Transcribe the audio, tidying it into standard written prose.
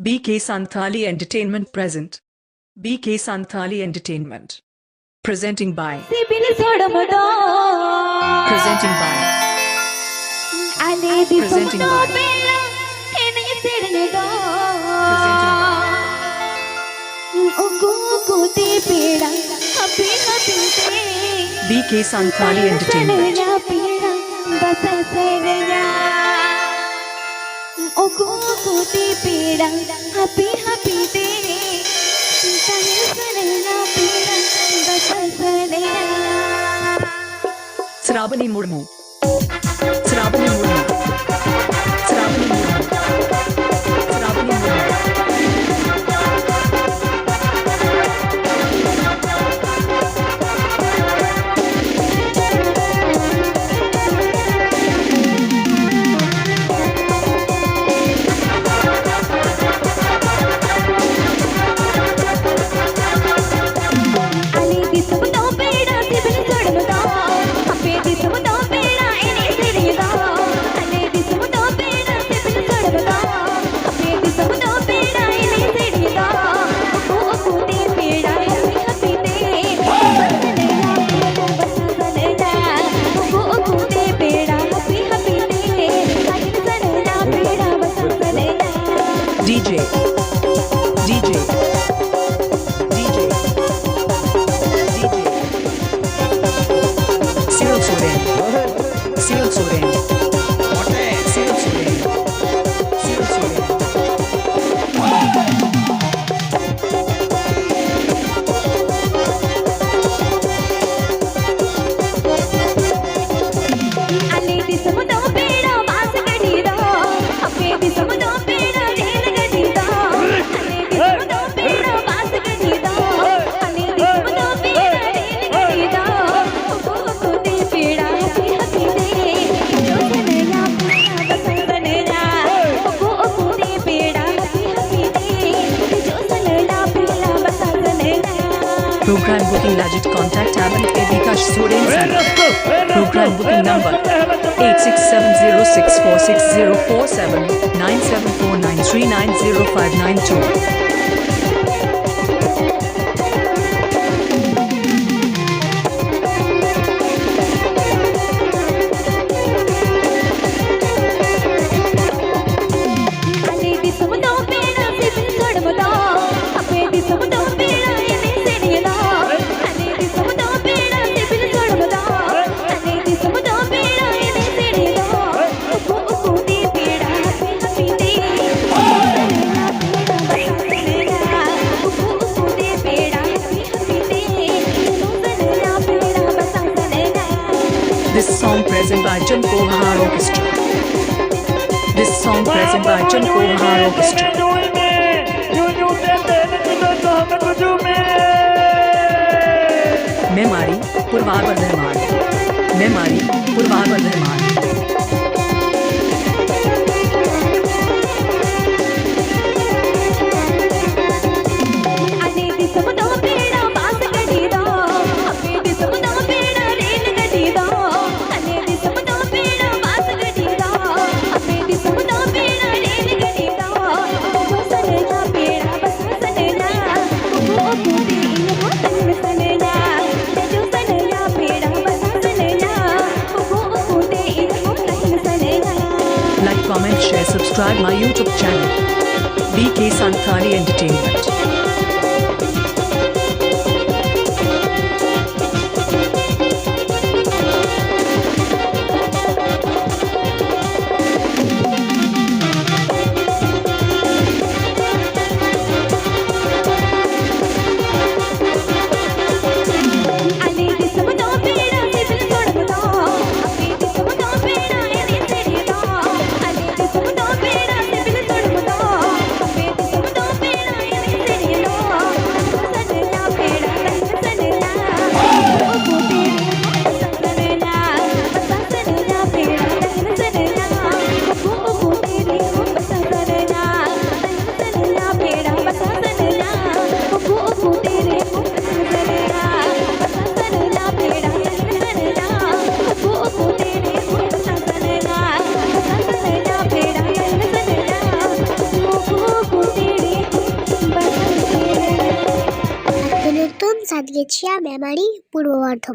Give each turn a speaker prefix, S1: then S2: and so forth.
S1: BK Santali Entertainment present. BK Santali Entertainment. Presenting by. Presenting by. Presenting by. Presenting by. BK Santali Entertainment. Srabani Murmu. Srabani Murmu. Srabani Murmu. Srabani Murmu. DJ, DJ, DJ, DJ, Sibil Saram, Sibil Saram, Sibil Saram, Sibil Saram. Program booking legit contact Abhi Bikash Suren Program booking number 8670646047 9749390592. This song present by Orchestra. This song present by Orchestra. Memory, Purvabar Rahman. Memory, Purvabar Rahman. Like, comment, share, subscribe my YouTube channel. BK Santali Entertainment.
S2: সাদিয়েছিয়া Memari Purba Bardhaman.